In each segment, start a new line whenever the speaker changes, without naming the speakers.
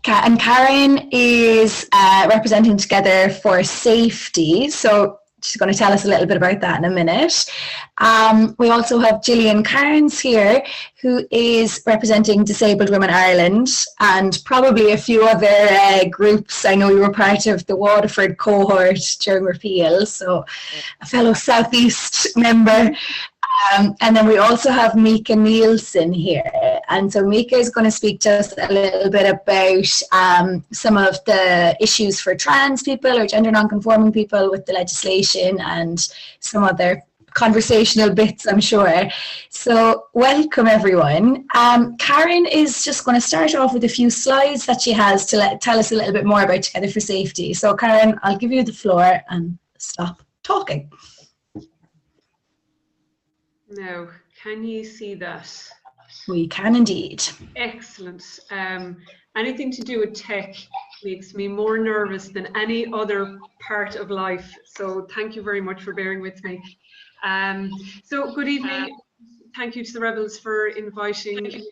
And Karen is representing Together for Safety. So she's going to tell us a little bit about that in a minute. We also have Gillian Kearns here, who is representing Disabled Women Ireland, and probably a few other groups. I know you were part of the Waterford cohort during Repeal, so a fellow Southeast member. And then we also have Micah Neilson here. And so Micah is going to speak to us a little bit about some of the issues for trans people or gender non-conforming people with the legislation and some other conversational bits, I'm sure. So welcome, everyone. Karen is just going to start off with a few slides that she has to tell us a little bit more about Together for Safety. So Karen, I'll give you the floor and stop talking.
Now, can you see that?
We can indeed.
Excellent. Anything to do with tech makes me more nervous than any other part of life. So thank you very much for bearing with me. So good evening. Thank you to the Rebels for inviting me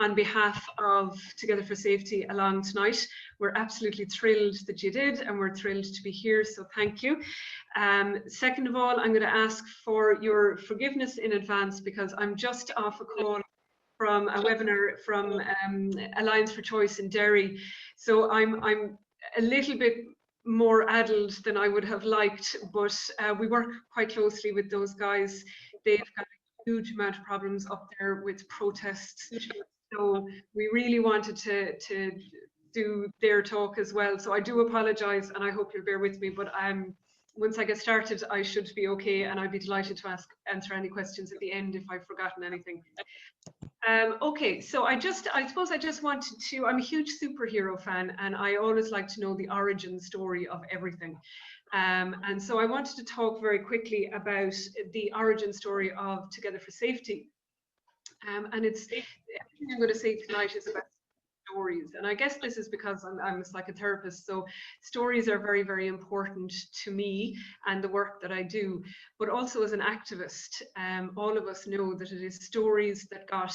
on behalf of Together for Safety along tonight. We're absolutely thrilled that you did, and we're thrilled to be here, so thank you. Second of all, I'm going to ask for your forgiveness in advance because I'm just off a call from a webinar from Alliance for Choice in Derry. So I'm a little bit more addled than I would have liked, but we work quite closely with those guys. They've got a huge amount of problems up there with protests. So we really wanted to do their talk as well. So I do apologize, and I hope you'll bear with me, but once I get started, I should be okay, and I'd be delighted to answer any questions at the end if I've forgotten anything. Okay, so I suppose I just wanted to, I'm a huge superhero fan, and I always like to know the origin story of everything. And so I wanted to talk very quickly about the origin story of Together for Safety. And it's everything I'm going to say tonight is about stories, and I guess this is because I'm a psychotherapist, so stories are very, very important to me and the work that I do. But also as an activist, all of us know that it is stories that got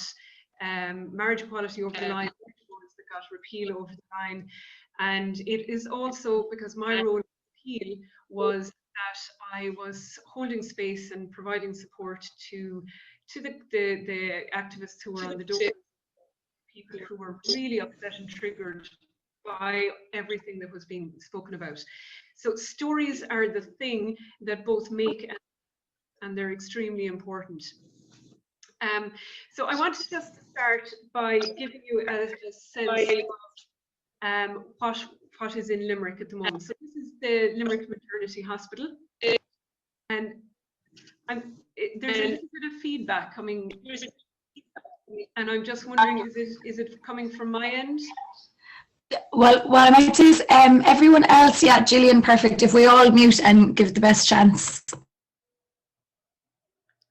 marriage equality over the line, stories that got repeal over the line, and it is also because my role in Repeal was that I was holding space and providing support to the activists who were on the door, people who were really upset and triggered by everything that was being spoken about. So stories are the thing that both make and they're extremely important. So I want to just start by giving you a sense of what is in Limerick at the moment. So this is the Limerick Maternity Hospital, and there's a little bit of feedback coming, and I'm just wondering, is it coming from my end?
Well, what I might say is everyone else, yeah, Gillian, perfect. If we all mute and give the best chance.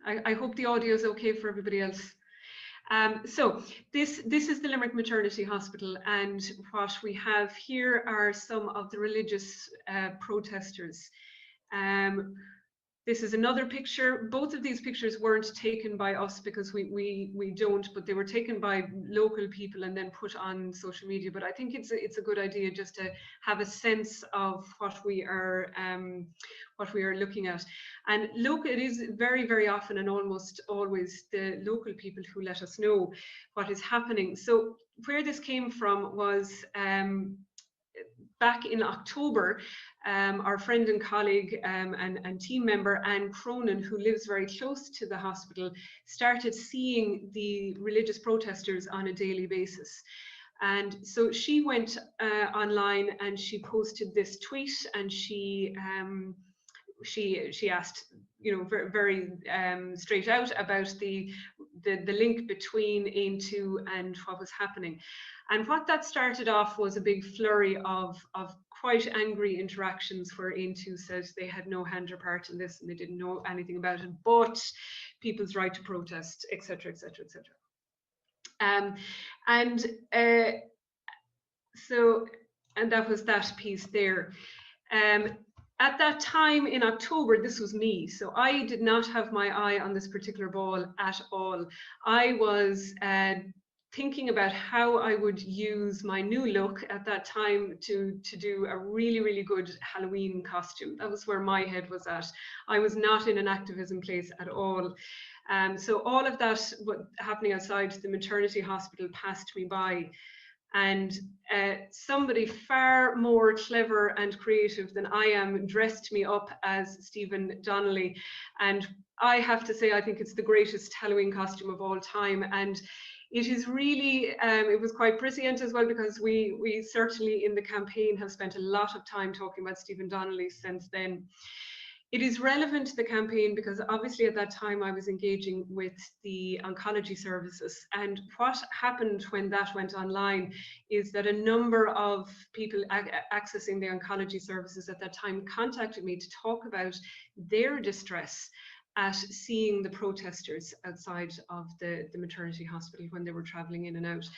I hope the audio is okay for everybody else. So this is the Limerick Maternity Hospital, and what we have here are some of the religious protesters. This is another picture. Both of these pictures weren't taken by us because we don't, but they were taken by local people and then put on social media. But I think it's a good idea just to have a sense of what we are looking at. And it is very, very often and almost always the local people who let us know what is happening. So where this came from was back in October, our friend and colleague and team member Anne Cronin, who lives very close to the hospital, started seeing the religious protesters on a daily basis. And so she went online and she posted this tweet, and she asked, you know, very, very straight out about the link between Aontú and what was happening. And what that started off was a big flurry of quite angry interactions where Aontú said they had no hand or part in this and they didn't know anything about it, but people's right to protest, etc., etc., etc. And that was that piece there. At that time in October, this was me, so I did not have my eye on this particular ball at all. I was thinking about how I would use my new look at that time to do a really, really good Halloween costume. That was where my head was at. I was not in an activism place at all. So all of that happening outside the maternity hospital passed me by. And somebody far more clever and creative than I am dressed me up as Stephen Donnelly. And I have to say, I think it's the greatest Halloween costume of all time. And it is really, it was quite brilliant as well, because we certainly in the campaign have spent a lot of time talking about Stephen Donnelly since then. It is relevant to the campaign because obviously at that time I was engaging with the oncology services, and what happened when that went online is that a number of people accessing the oncology services at that time contacted me to talk about their distress at seeing the protesters outside of the maternity hospital when they were traveling in and out.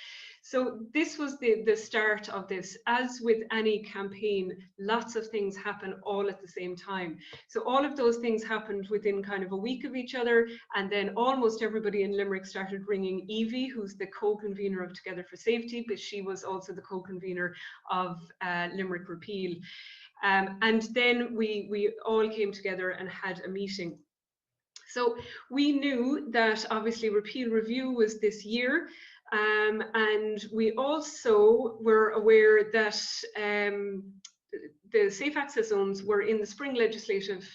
So this was the start of this. As with any campaign, lots of things happen all at the same time. So all of those things happened within kind of a week of each other, and then almost everybody in Limerick started ringing Evie, who's the co-convener of Together for Safety, but she was also the co-convener of Limerick Repeal. And then we all came together and had a meeting. So we knew that obviously Repeal Review was this year, and we also were aware that the safe access zones were in the spring legislative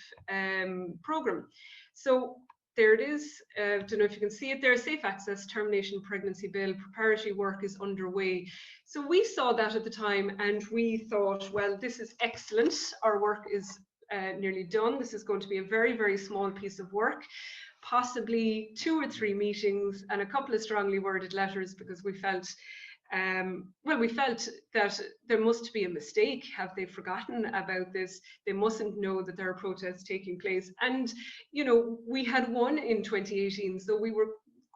programme. So there it is. I don't know if you can see it there. Safe Access Termination Pregnancy Bill. Preparatory work is underway. So we saw that at the time and we thought, well, this is excellent. Our work is nearly done. This is going to be a very, very small piece of work, possibly 2 or 3 meetings and a couple of strongly worded letters, because we felt, well, we felt that there must be a mistake. Have they forgotten about this? They mustn't know that there are protests taking place. And, you know, we had won in 2018, so we were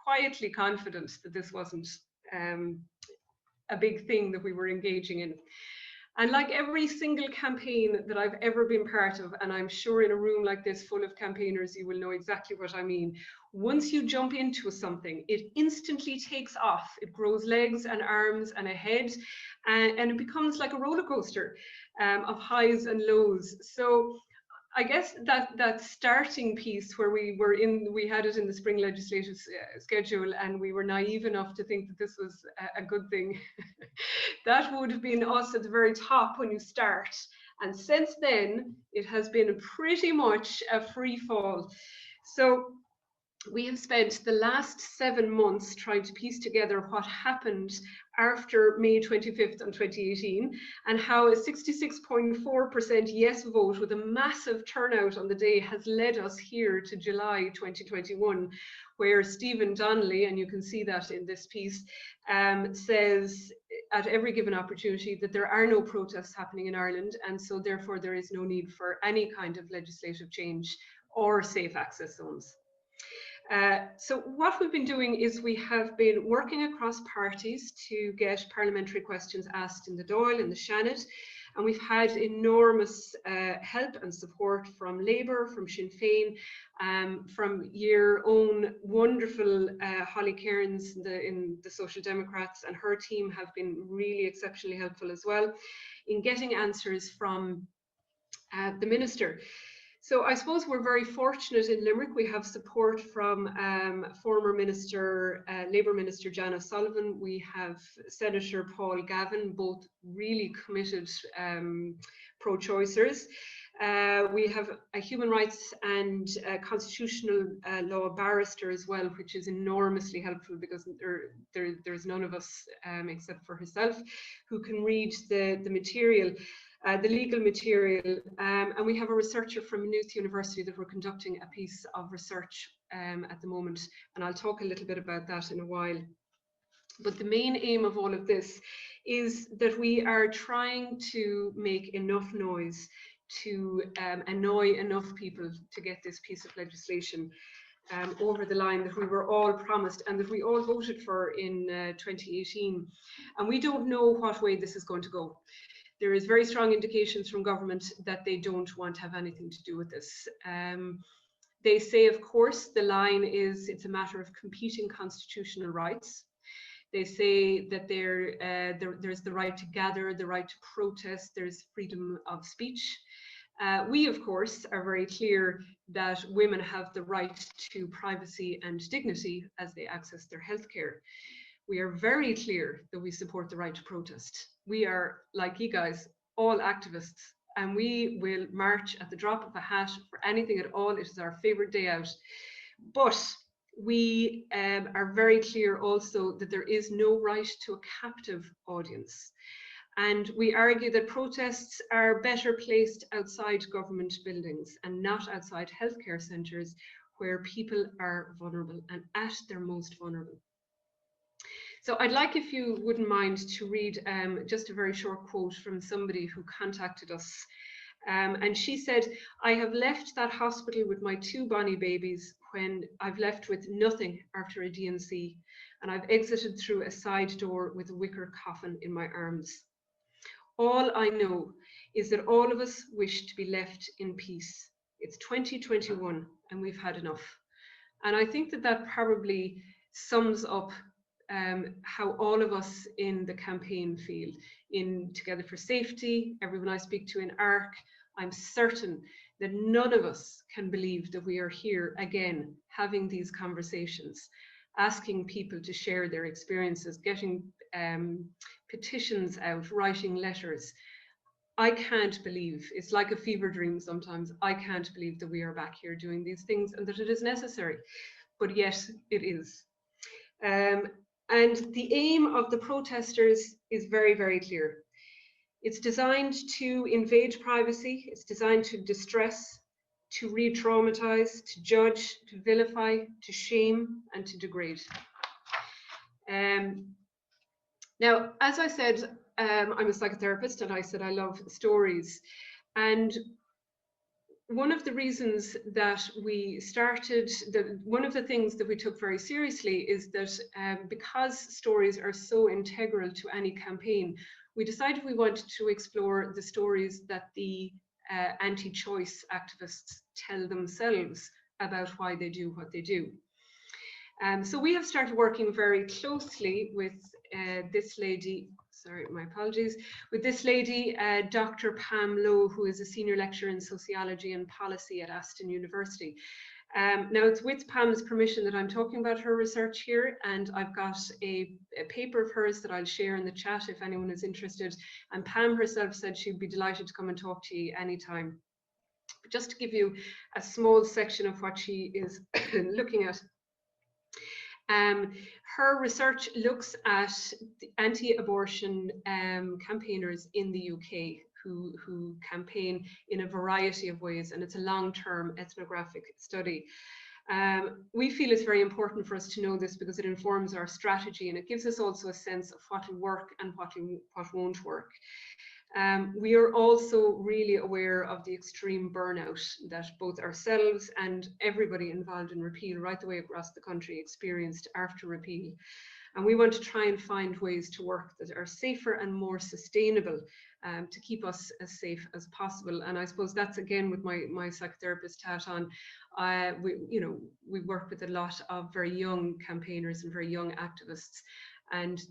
quietly confident that this wasn't a big thing that we were engaging in. And like every single campaign that I've ever been part of, and I'm sure in a room like this full of campaigners, you will know exactly what I mean. Once you jump into something, it instantly takes off. It grows legs and arms and a head, and it becomes like a roller coaster of highs and lows. So I guess that starting piece where we had it in the spring legislative schedule, and we were naive enough to think that this was a good thing. That would have been us at the very top when you start. And since then, it has been pretty much a free fall. So we have spent the last 7 months trying to piece together what happened after May 25th in 2018, and how a 66.4% yes vote with a massive turnout on the day has led us here to July 2021, where Stephen Donnelly, and you can see that in this piece, says at every given opportunity that there are no protests happening in Ireland, and so therefore there is no need for any kind of legislative change or safe access zones. So what we've been doing is we have been working across parties to get parliamentary questions asked in the Dáil and the Seanad, and we've had enormous help and support from Labour, from Sinn Féin, from your own wonderful Holly Kearns in the Social Democrats, and her team have been really exceptionally helpful as well in getting answers from the Minister. So I suppose we're very fortunate in Limerick. We have support from former Minister, Labour Minister Jan O'Sullivan. We have Senator Paul Gavin, both really committed pro-choicers. We have a human rights and constitutional law barrister as well, which is enormously helpful because there's none of us except for herself who can read the material. The legal material, and we have a researcher from Maynooth University that we're conducting a piece of research at the moment, and I'll talk a little bit about that in a while. But the main aim of all of this is that we are trying to make enough noise to annoy enough people to get this piece of legislation over the line that we were all promised and that we all voted for in 2018. And we don't know what way this is going to go. There is very strong indications from government that they don't want to have anything to do with this. They say, of course, the line is it's a matter of competing constitutional rights. They say that there's the right to gather, the right to protest, there's freedom of speech. We, of course, are very clear that women have the right to privacy and dignity as they access their healthcare. We are very clear that we support the right to protest. We are, like you guys, all activists, and we will march at the drop of a hat for anything at all. It is our favorite day out. But we are very clear also that there is no right to a captive audience. And we argue that protests are better placed outside government buildings and not outside healthcare centres where people are vulnerable and at their most vulnerable. So I'd like, if you wouldn't mind, to read just a very short quote from somebody who contacted us. And she said, "I have left that hospital with my 2 bonny babies when I've left with nothing after a DNC, and I've exited through a side door with a wicker coffin in my arms. All I know is that all of us wish to be left in peace. It's 2021 and we've had enough." And I think that that probably sums up how all of us in the campaign feel. In Together for Safety, everyone I speak to in ARC, I'm certain that none of us can believe that we are here again having these conversations, asking people to share their experiences, getting petitions out, writing letters. I can't believe, it's like a fever dream sometimes, I can't believe that we are back here doing these things and that it is necessary, but yet it is. And the aim of the protesters is very, very clear. It's designed to invade privacy, it's designed to distress, to re-traumatize, to judge, to vilify, to shame, and to degrade. Now, as I said, I'm a psychotherapist, and I said I love stories. And one of the reasons that we started, one of the things that we took very seriously is that because stories are so integral to any campaign, we decided we wanted to explore the stories that the anti-choice activists tell themselves about why they do what they do. So we have started working very closely with this lady, sorry, my apologies, with this lady, Dr. Pam Lowe, who is a senior lecturer in sociology and policy at Aston University. Now it's with Pam's permission that I'm talking about her research here, and I've got a paper of hers that I'll share in the chat if anyone is interested. And Pam herself said she'd be delighted to come and talk to you anytime. But just to give you a small section of what she is looking at. Her research looks at the anti-abortion campaigners in the UK who campaign in a variety of ways, and it's a long-term ethnographic study. We feel it's very important for us to know this because it informs our strategy, and it gives us also a sense of what will work and what won't work. We are also really aware of the extreme burnout that both ourselves and everybody involved in Repeal right the way across the country experienced after Repeal. And we want to try and find ways to work that are safer and more sustainable to keep us as safe as possible. And I suppose that's again with my psychotherapist hat on. We work with a lot of very young campaigners and very young activists, and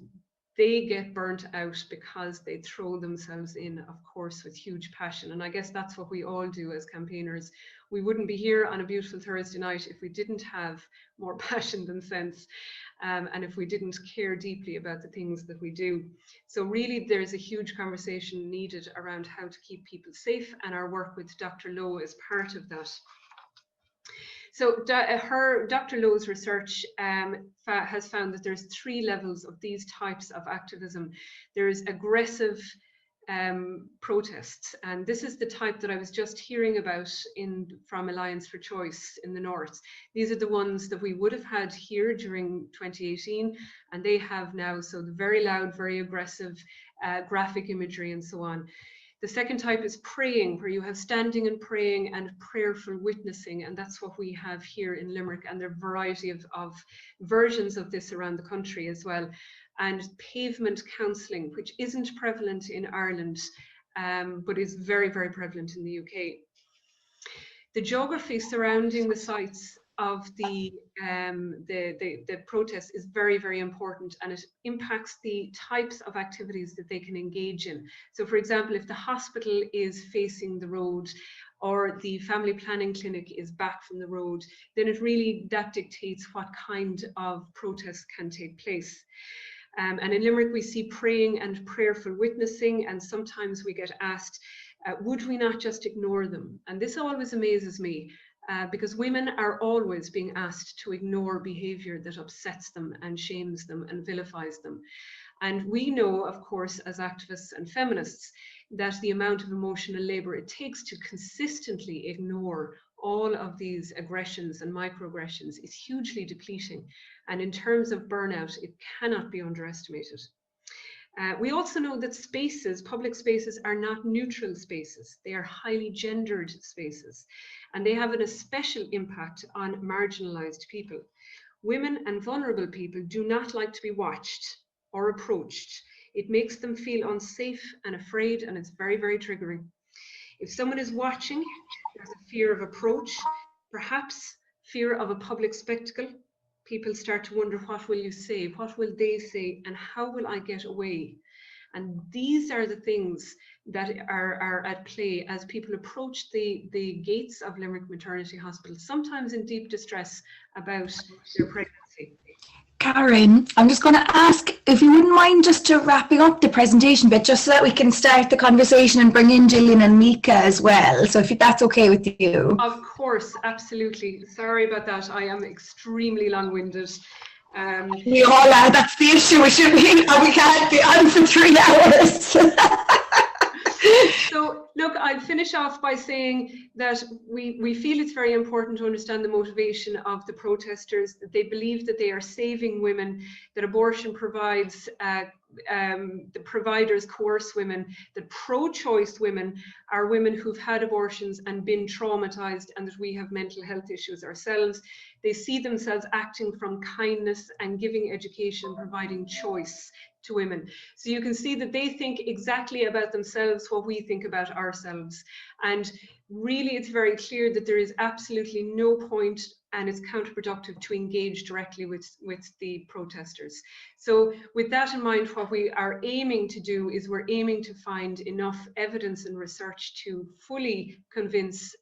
they get burnt out because they throw themselves in, of course, with huge passion. And I guess that's what we all do as campaigners. We wouldn't be here on a beautiful Thursday night if we didn't have more passion than sense, and if we didn't care deeply about the things that we do. So really, there's a huge conversation needed around how to keep people safe, and our work with Dr. Lowe is part of that. So Dr. Lowe's research has found that there's 3 levels of these types of activism. There's aggressive protests, and this is the type that I was just hearing about from Alliance for Choice in the North. These are the ones that we would have had here during 2018, and they have now, so the very loud, very aggressive graphic imagery and so on. The second type is praying, where you have standing and praying and prayerful witnessing, and that's what we have here in Limerick, and there are a variety of versions of this around the country as well. And pavement counselling, which isn't prevalent in Ireland, but is very, very prevalent in the UK. The geography surrounding the sites of the protest is very, very important, and it impacts the types of activities that they can engage in. So, for example, if the hospital is facing the road or the family planning clinic is back from the road, then that dictates what kind of protests can take place. And in Limerick, we see praying and prayerful witnessing, and sometimes we get asked, would we not just ignore them? And this always amazes me, because women are always being asked to ignore behaviour that upsets them and shames them and vilifies them. And we know, of course, as activists and feminists, that the amount of emotional labour it takes to consistently ignore all of these aggressions and microaggressions is hugely depleting. And in terms of burnout, it cannot be underestimated. We also know that spaces, public spaces, are not neutral spaces. They are highly gendered spaces, and they have a special impact on marginalised people. Women and vulnerable people do not like to be watched or approached. It makes them feel unsafe and afraid, and it's very, very triggering. If someone is watching, there's a fear of approach, perhaps fear of a public spectacle. People start to wonder, what will you say? What will they say? And how will I get away? And these are the things that are at play as people approach the gates of Limerick Maternity Hospital, sometimes in deep distress about their pregnancy.
Karen, I'm just going to ask if you wouldn't mind just to wrapping up the presentation bit, just so that we can start the conversation and bring in Gillian and Micah as well. So if that's okay with you.
Of course, absolutely. Sorry about that. I am extremely long-winded.
We all are. That's the issue. We can't be on for 3 hours.
So, look, I'll finish off by saying that we feel it's very important to understand the motivation of the protesters, that they believe that they are saving women, that abortion provides, the providers coerce women, that pro-choice women are women who've had abortions and been traumatized, and that we have mental health issues ourselves. They see themselves acting from kindness and giving education, providing choice to women. So you can see that they think exactly about themselves what we think about ourselves. And really, it's very clear that there is absolutely no point, and it's counterproductive to engage directly with the protesters. So with that in mind, what we are aiming to do is we're aiming to find enough evidence and research to fully convince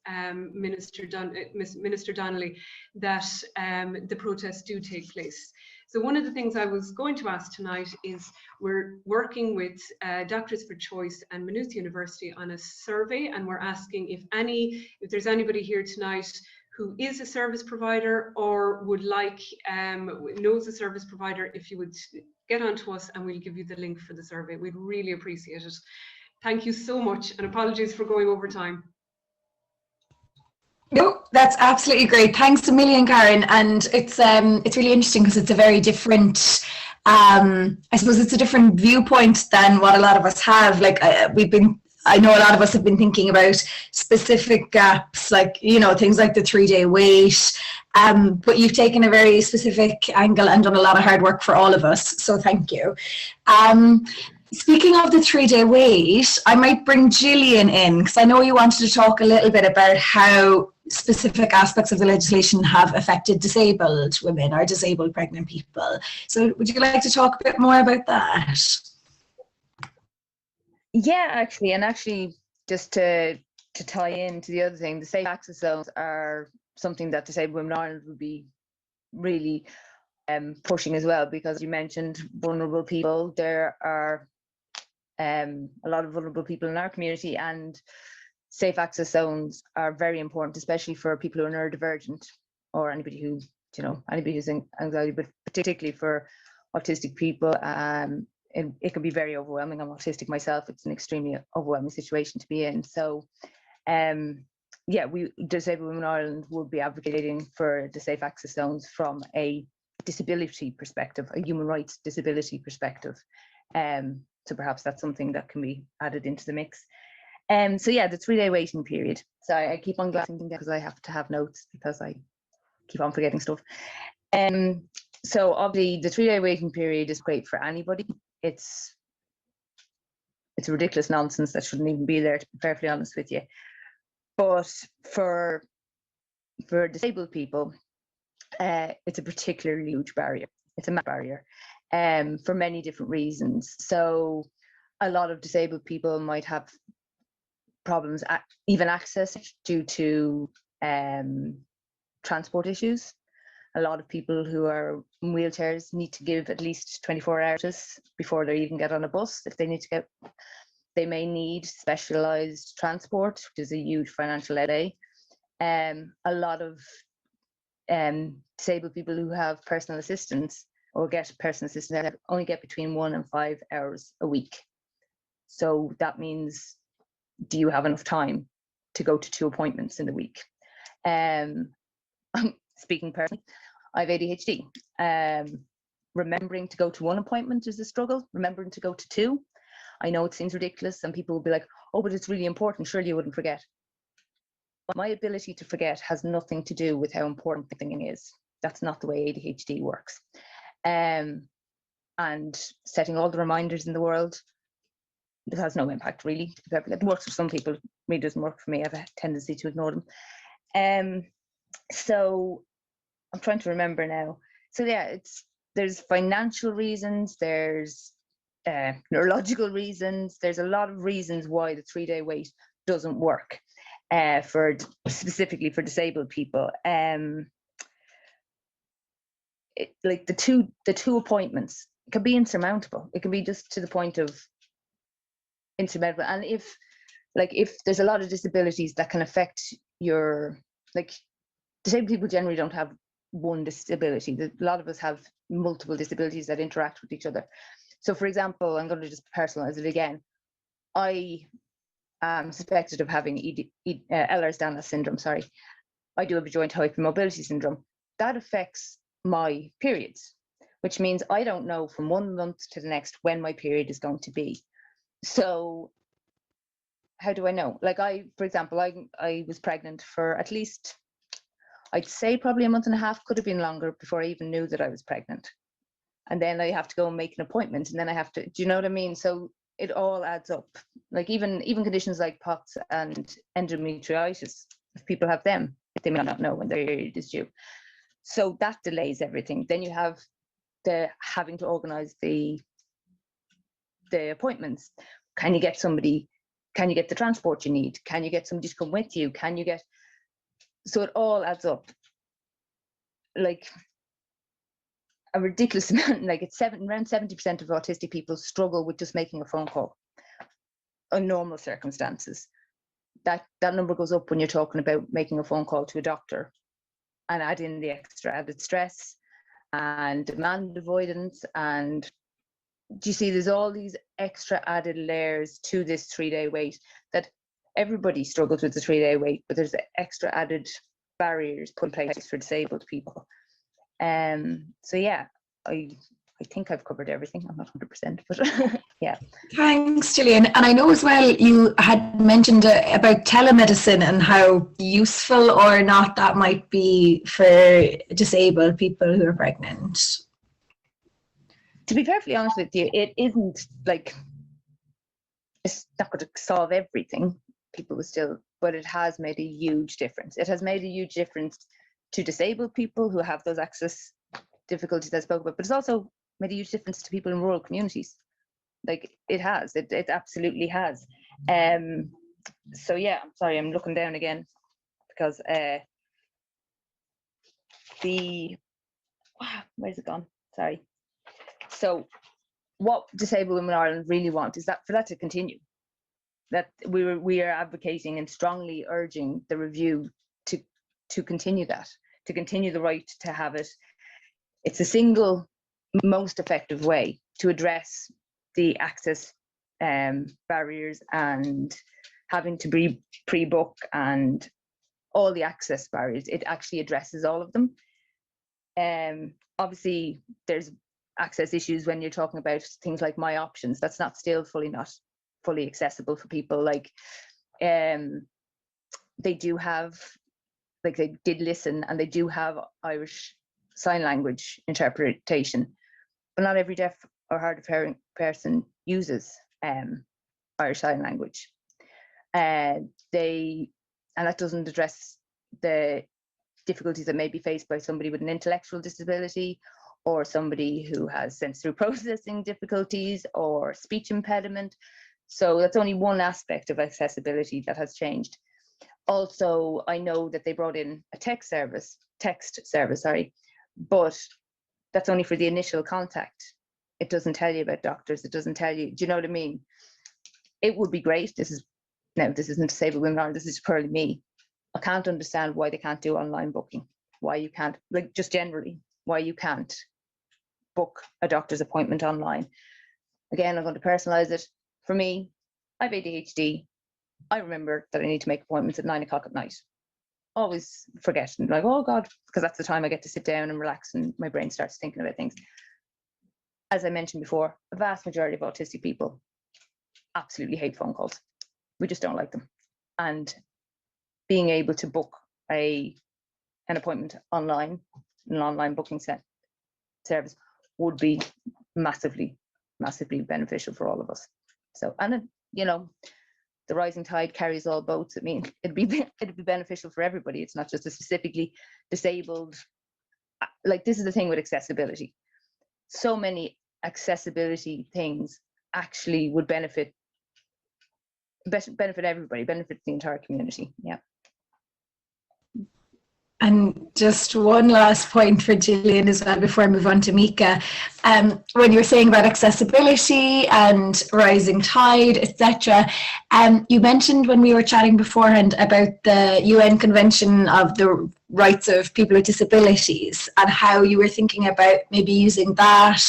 Minister Donnelly that the protests do take place. So one of the things I was going to ask tonight is, we're working with Doctors for Choice and Maynooth University on a survey, and we're asking if there's anybody here tonight who is a service provider or would like, knows a service provider, if you would get on to us and we'll give you the link for the survey. We'd really appreciate it. Thank you so much, and apologies for going over time.
No, that's absolutely great. Thanks a million, Karen. And it's really interesting because it's a very different, I suppose it's a different viewpoint than what a lot of us have. Like I know a lot of us have been thinking about specific gaps, like, you know, things like the 3-day wait. But you've taken a very specific angle and done a lot of hard work for all of us. So thank you. Speaking of the 3-day wait, I might bring Gillian in, because I know you wanted to talk a little bit about how specific aspects of the legislation have affected disabled women or disabled pregnant people. So would you like to talk a bit more about that?
Yeah, actually, just to tie into the other thing, the safe access zones are something that Disabled Women Ireland would be really pushing as well, because you mentioned vulnerable people. There are a lot of vulnerable people in our community, and safe access zones are very important, especially for people who are neurodivergent or anybody who, anybody who's in anxiety, but particularly for autistic people. It can be very overwhelming. I'm autistic myself. It's an extremely overwhelming situation to be in. So, we, Disabled Women Ireland, would be advocating for the safe access zones from a disability perspective, a human rights disability perspective. So perhaps that's something that can be added into the mix. The 3-day waiting period. Sorry, I keep on glancing down because I have to have notes because I keep on forgetting stuff. So obviously the 3-day waiting period is great for anybody. It's ridiculous nonsense that shouldn't even be there, to be perfectly honest with you. But for disabled people, it's a particularly huge barrier. It's a massive barrier for many different reasons. So a lot of disabled people might have problems even access due to transport issues. A lot of people who are in wheelchairs need to give at least 24 hours before they even get on a bus. If they need to get, they may need specialized transport, which is a huge financial outlay. A lot of disabled people who have personal assistance or get personal assistance only get between 1 and 5 hours a week. So that means, do you have enough time to go to 2 appointments in the week? Speaking personally, I have ADHD. Remembering to go to 1 appointment is a struggle. Remembering to go to 2, I know it seems ridiculous. Some people will be like, oh, but it's really important. Surely you wouldn't forget. My ability to forget has nothing to do with how important the thing is. That's not the way ADHD works. And setting all the reminders in the world, it has no impact really. It works for some people, it really doesn't work for me. I have a tendency to ignore them. So I'm trying to remember now. So yeah, there's financial reasons, there's neurological reasons, there's a lot of reasons why the 3-day wait doesn't work specifically for disabled people. Like the two appointments, it can be insurmountable. It can be just to the point of insurmountable. And if there's a lot of disabilities that can affect your, like, disabled people generally don't have one disability. A lot of us have multiple disabilities that interact with each other. So for example, I'm going to just personalize it again. I am suspected of having Ehlers-Danlos syndrome, sorry. I do have a joint hypermobility syndrome. That affects my periods, which means I don't know from 1 month to the next when my period is going to be. So how do I know? Like for example, I was pregnant for at least, I'd say probably a month and a half, could have been longer before I even knew that I was pregnant. And then I have to go and make an appointment, and then I have to, do you know what I mean? So it all adds up. Like even conditions like POTS and endometriosis, if people have them, they may not know when their period is due. So that delays everything. Then you have the having to organize the appointments. Can you get somebody? Can you get the transport you need? Can you get somebody to come with you? Can you get? So it all adds up. Like a ridiculous amount. Like it's around 70% of autistic people struggle with just making a phone call in normal circumstances. That number goes up when you're talking about making a phone call to a doctor, and add in the extra added stress and demand avoidance. And do you see, there's all these extra added layers to this 3-day wait that everybody struggles with the 3-day wait, but there's extra added barriers put in place for disabled people. So yeah, I think I've covered everything. I'm not 100%, but yeah.
Thanks, Gillian. And I know as well you had mentioned about telemedicine and how useful or not that might be for disabled people who are pregnant.
To be perfectly honest with you, it isn't like, it's not going to solve everything. People will still, but it has made a huge difference. It has made a huge difference to disabled people who have those access difficulties I spoke about, but it's also made a huge difference to people in rural communities. Like it has, it absolutely has. So yeah, I'm sorry, I'm looking down again because where's it gone? Sorry. So what Disabled Women in Ireland really want is that for that to continue. That we are advocating and strongly urging the review to continue that, to continue the right to have it. It's the single most effective way to address the access barriers and having to pre-book and all the access barriers. It actually addresses all of them. Obviously, there's access issues when you're talking about things like My Options. That's not fully accessible for people. Like they do have, like they did listen, and they do have Irish Sign Language interpretation, but not every deaf or hard of hearing person uses Irish Sign Language. And that doesn't address the difficulties that may be faced by somebody with an intellectual disability, or somebody who has sensory processing difficulties or speech impediment. So that's only one aspect of accessibility that has changed. Also, I know that they brought in a text service, but that's only for the initial contact. It doesn't tell you about doctors. It doesn't tell you, do you know what I mean? It would be great. This isn't Disabled Women Ireland, this is purely me. I can't understand why they can't do online booking. Why you can't, like, just generally, why you can't book a doctor's appointment online. Again, I'm going to personalize it. For me, I have ADHD. I remember that I need to make appointments at 9 o'clock at night. Always forget, and like, oh God, because that's the time I get to sit down and relax and my brain starts thinking about things. As I mentioned before, a vast majority of autistic people absolutely hate phone calls. We just don't like them. And being able to book an appointment online, an online booking service, would be massively beneficial for all of us. So, and you know, the rising tide carries all boats. I mean, it'd be beneficial for everybody. It's not just a specifically disabled. Like, this is the thing with accessibility. So many accessibility things actually would benefit everybody, benefit the entire community. Yeah.
And just one last point for Gillian as well before I move on to Micah. When you were saying about accessibility and rising tide, etc., you mentioned when we were chatting beforehand about the UN Convention of the Rights of People with Disabilities and how you were thinking about maybe using that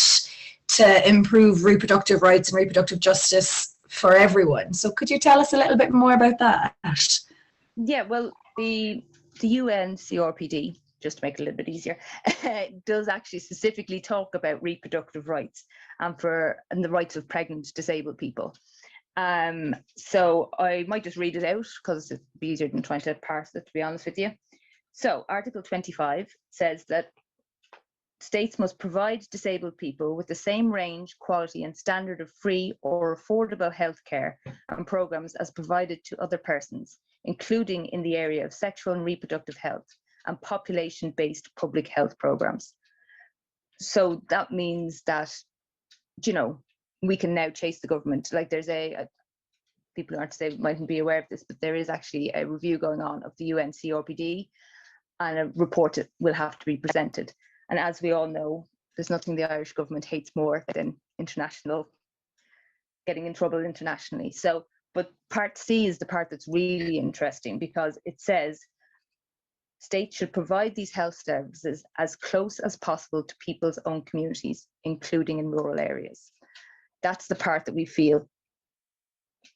to improve reproductive rights and reproductive justice for everyone. So could you tell us a little bit more about that?
Yeah, well, the UN CRPD, just to make it a little bit easier, does actually specifically talk about reproductive rights and the rights of pregnant disabled people. So I might just read it out because it'd be easier than trying to parse it, to be honest with you. So Article 25 says that states must provide disabled people with the same range, quality and standard of free or affordable healthcare and programs as provided to other persons, including in the area of sexual and reproductive health and population-based public health programs. So that means that, you know, we can now chase the government. Like, there's people who aren't disabled mightn't be aware of this, but there is actually a review going on of the UN CRPD, and a report will have to be presented. And as we all know, there's nothing the Irish government hates more than getting in trouble internationally. So, but Part C is the part that's really interesting, because it says states should provide these health services as close as possible to people's own communities, including in rural areas. That's the part that we feel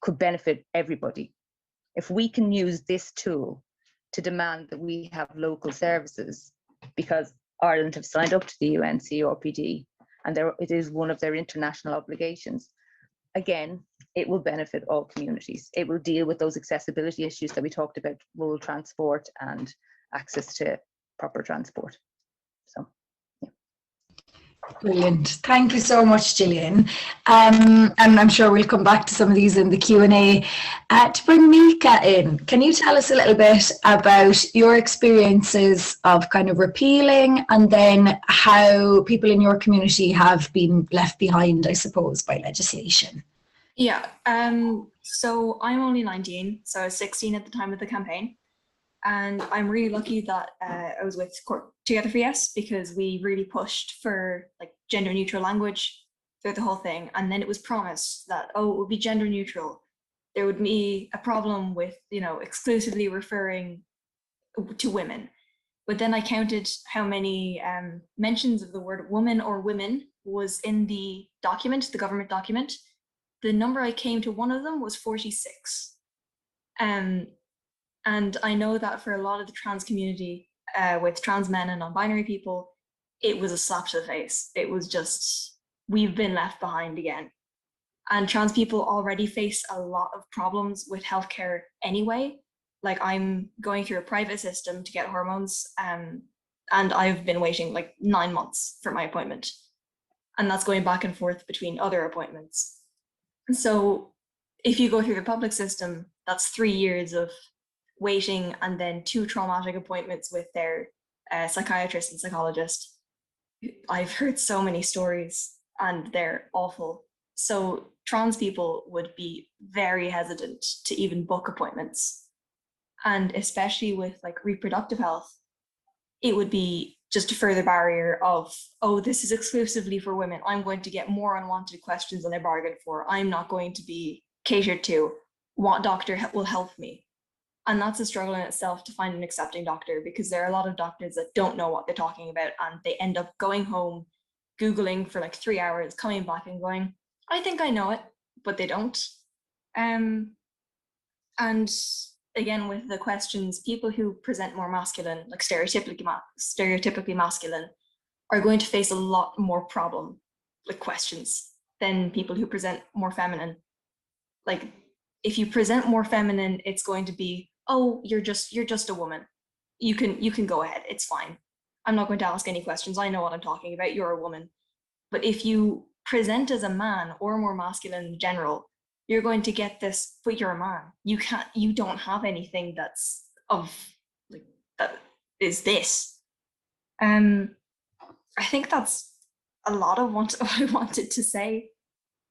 could benefit everybody. If we can use this tool to demand that we have local services, because Ireland have signed up to the UN CRPD, and it is one of their international obligations. Again, it will benefit all communities. It will deal with those accessibility issues that we talked about, rural transport and access to proper transport. So, yeah.
Brilliant. Thank you so much, Gillian. And I'm sure we'll come back to some of these in the Q&A. To bring Micah in, can you tell us a little bit about your experiences of kind of repealing, and then how people in your community have been left behind, I suppose, by legislation?
Yeah, so I'm only 19, so I was 16 at the time of the campaign. And I'm really lucky that I was with Cork Together for Yes, because we really pushed for like gender neutral language throughout the whole thing. And then it was promised that, oh, it would be gender neutral. There would be a problem with, you know, exclusively referring to women. But then I counted how many mentions of the word woman or women was in the document, the government document. The number I came to, one of them was 46. And I know that for a lot of the trans community, with trans men and non-binary people, it was a slap to the face. It was just, we've been left behind again. And trans people already face a lot of problems with healthcare anyway. Like, I'm going through a private system to get hormones, and I've been waiting like 9 months for my appointment. And that's going back and forth between other appointments. So if you go through the public system, that's 3 years of waiting and then 2 traumatic appointments with their psychiatrist and psychologist. I've heard so many stories and they're awful. So trans people would be very hesitant to even book appointments. And especially with like reproductive health, it would be just a further barrier of, oh, this is exclusively for women. I'm going to get more unwanted questions than I bargained for. I'm not going to be catered to. What doctor will help me? And that's a struggle in itself to find an accepting doctor, because there are a lot of doctors that don't know what they're talking about, and they end up going home, Googling for like 3 hours, coming back and going, I think I know it, but they don't. And again, with the questions, people who present more masculine, like stereotypically masculine, are going to face a lot more problem with questions than people who present more feminine. Like, if you present more feminine, it's going to be, oh, you're just a woman. You can go ahead. It's fine. I'm not going to ask any questions. I know what I'm talking about. You're a woman. But if you present as a man or more masculine in general, you're going to get this, but you're a man. You don't have anything that's of like that is this. I think that's a lot of what I wanted to say.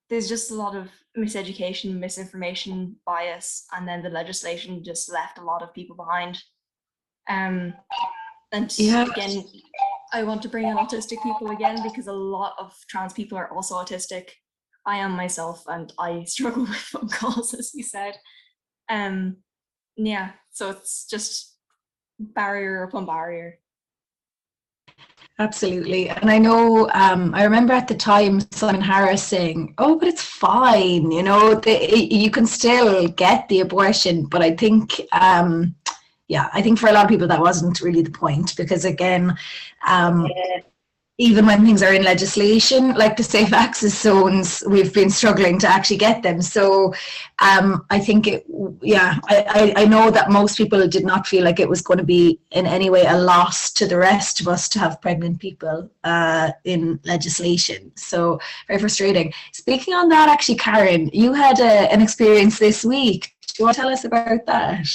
There's just a lot of miseducation, misinformation, bias, and then the legislation just left a lot of people behind. And again, I want to bring in autistic people again, because a lot of trans people are also autistic. I am myself, and I struggle with phone calls, as you said. Yeah, so it's just barrier upon barrier.
Absolutely. And I know, I remember at the time Simon Harris saying, oh, but it's fine, you know, you can still get the abortion. But I think, I think for a lot of people that wasn't really the point, because again, even when things are in legislation, like the safe access zones, we've been struggling to actually get them. So I think, I know that most people did not feel like it was going to be in any way a loss to the rest of us to have pregnant people in legislation. So very frustrating. Speaking on that, actually, Karen, you had an experience this week. Do you want to tell us about that?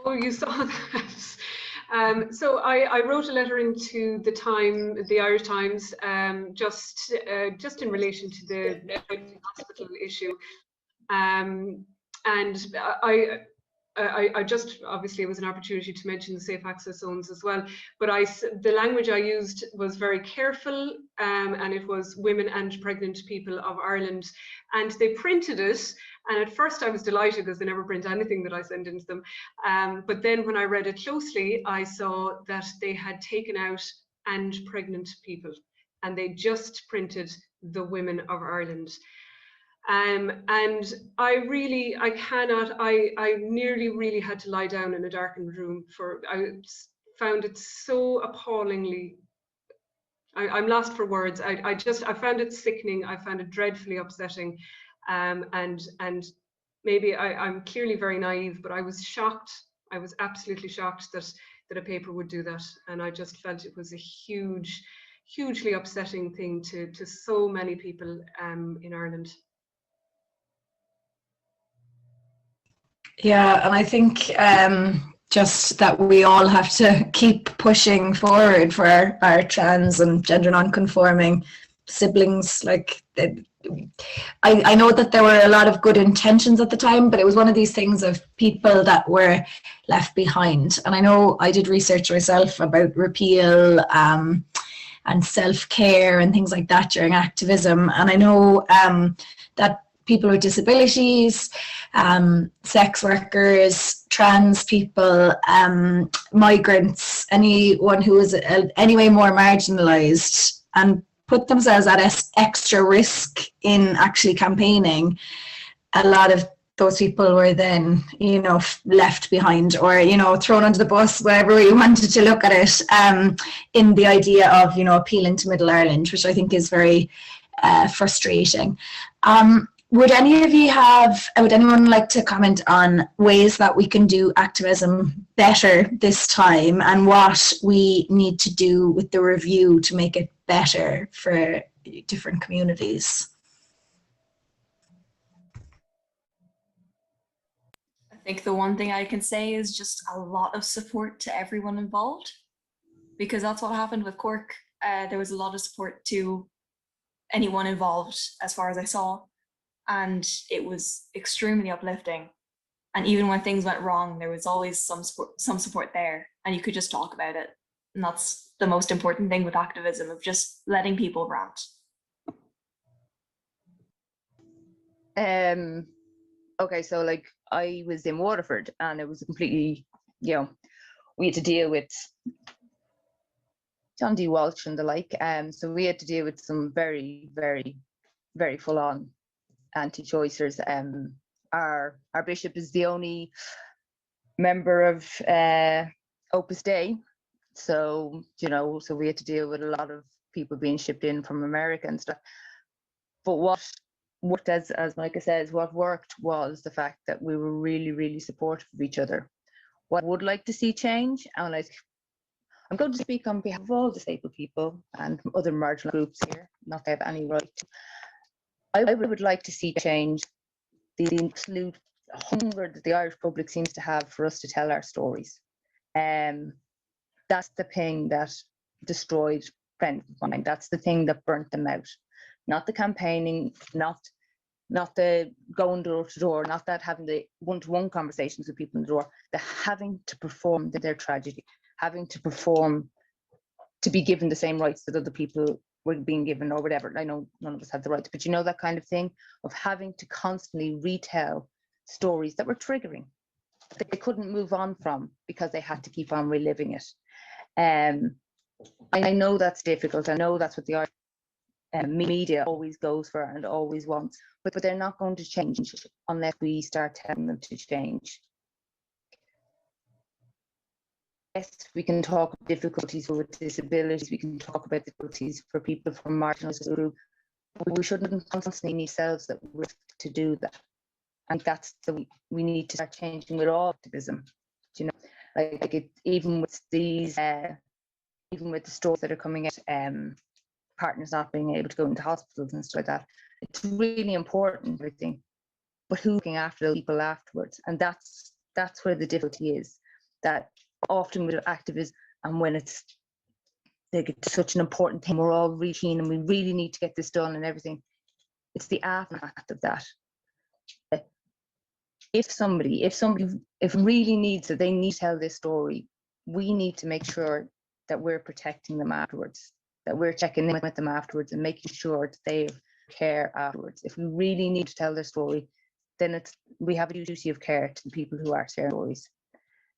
Oh, you saw that. So I wrote a letter into the Irish Times, just in relation to the hospital issue, and I just, obviously it was an opportunity to mention the safe access zones as well, but the language I used was very careful, and it was women and pregnant people of Ireland, and they printed it. And at first I was delighted, because they never print anything that I send into them. But then when I read it closely, I saw that they had taken out "and pregnant people," and they just printed "the women of Ireland." And I nearly really had to lie down in a darkened room I found it so appallingly, I'm lost for words. I found it sickening. I found it dreadfully upsetting. And maybe I'm clearly very naive, but I was shocked. I was absolutely shocked that a paper would do that. And I just felt it was a hugely upsetting thing to so many people in Ireland.
Yeah, and I think just that we all have to keep pushing forward for our trans and gender non-conforming siblings. Like, I know that there were a lot of good intentions at the time, but it was one of these things of people that were left behind. And I know I did research myself about Repeal and self-care and things like that during activism. And I know that people with disabilities, sex workers, trans people, migrants, anyone who is anyway more marginalised and put themselves at extra risk in actually campaigning, a lot of those people were then, left behind, or, thrown under the bus, wherever you wanted to look at it, in the idea of, appealing to Middle Ireland, which I think is very frustrating. Would anyone like to comment on ways that we can do activism better this time, and what we need to do with the review to make it better for different communities?
I think the one thing I can say is just a lot of support to everyone involved, because that's what happened with Cork. There was a lot of support to anyone involved, as far as I saw, and it was extremely uplifting. And even when things went wrong, there was always some support there, and you could just talk about it. And that's the most important thing with activism, of just letting people rant.
Okay, so like I was in Waterford, and it was completely, you know, we had to deal with John D. Walsh and the like. So we had to deal with some very, very, very full-on anti-choicers. Our bishop is the only member of Opus Dei, so so we had to deal with a lot of people being shipped in from America and stuff. But what worked, as Micah says, what worked was the fact that we were really, really supportive of each other. What I would like to see change, and I'm going to speak on behalf of all disabled people and other marginal groups here, not to have any right. I would like to see change the absolute hunger that the Irish public seems to have for us to tell our stories. That's the thing that destroyed friends of mine. That's the thing that burnt them out. Not the campaigning, not the going door to door, not that having the one-to-one conversations with people in the door, the having to perform their tragedy, having to perform to be given the same rights that other people were being given or whatever. I know none of us had the rights, but that kind of thing of having to constantly retell stories that were triggering, that they couldn't move on from because they had to keep on reliving it. I know that's difficult. I know that's what the Irish media always goes for and always wants, but they're not going to change unless we start telling them to change. Yes, we can talk about difficulties with disabilities, we can talk about difficulties for people from marginalised groups, but we shouldn't constantly need ourselves that risk to do that. And that's we need to start changing with all activism. Like it, even with these, even with the stories that are coming out, partners not being able to go into hospitals and stuff like that. It's really important, I think. But who's looking after those people afterwards? And that's where the difficulty is. That often with activism, and when it's like it's such an important thing, we're all really keen and we really need to get this done and everything. It's the aftermath of that. If somebody really needs it, they need to tell this story, we need to make sure that we're protecting them afterwards, that we're checking in with them afterwards and making sure that they care afterwards. If we really need to tell their story, then we have a duty of care to the people who are sharing stories.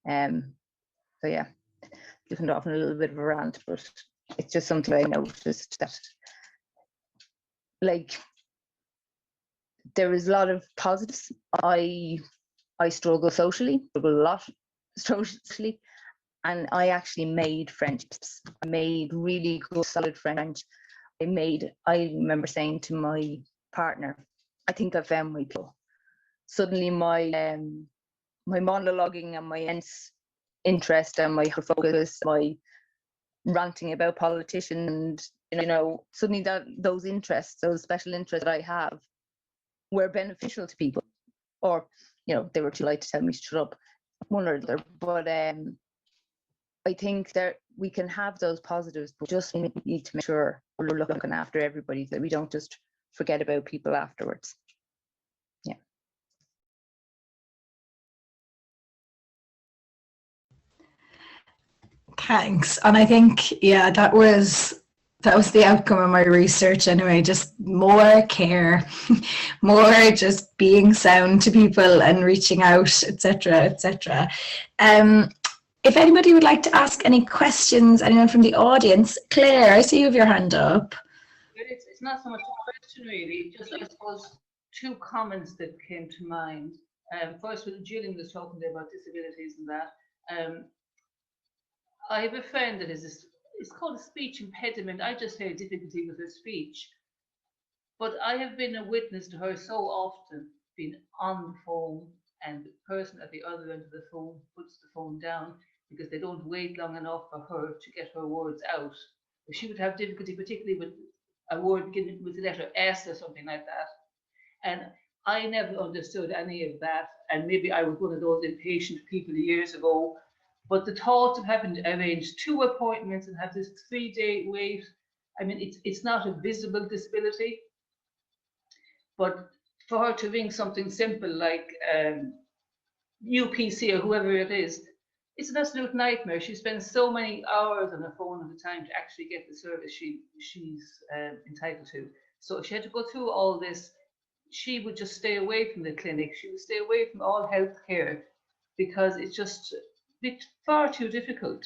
So yeah, just off on a little bit of a rant, but it's just something I noticed that, like, there is a lot of positives. I struggle socially, struggle a lot socially, and I actually made friendships. I made really good, solid friendships. I remember saying to my partner, I think I found my people. Suddenly my monologuing and my intense interest and my focus, my ranting about politicians, and suddenly those interests, those special interests that I have, were beneficial to people, or they were too late to tell me to shut up, one or the other. But I think that we can have those positives, but just we need to make sure we're looking after everybody, that we don't just forget about people afterwards. Yeah.
Thanks. And I think, yeah, that was the outcome of my research anyway, just more care, more just being sound to people and reaching out, etc., etc. If anybody would like to ask any questions, anyone from the audience, Claire, I see you have your hand up.
It's not so much a question really, just I suppose two comments that came to mind. First, when Gillian was talking there about disabilities and that, I have a friend that is it's called a speech impediment. I just say difficulty with her speech. But I have been a witness to her so often being on the phone, and the person at the other end of the phone puts the phone down because they don't wait long enough for her to get her words out. She would have difficulty, particularly with a word beginning with the letter S or something like that. And I never understood any of that. and maybe I was one of those impatient people years ago. But the thought of having to arrange 2 appointments and have this 3-day wait, I mean, it's not a visible disability, but for her to ring something simple like UPC or whoever it is, it's an absolute nightmare. She spends so many hours on the phone at the time to actually get the service she's entitled to. So if she had to go through all this, she would just stay away from the clinic. She would stay away from all health care because it's just far too difficult.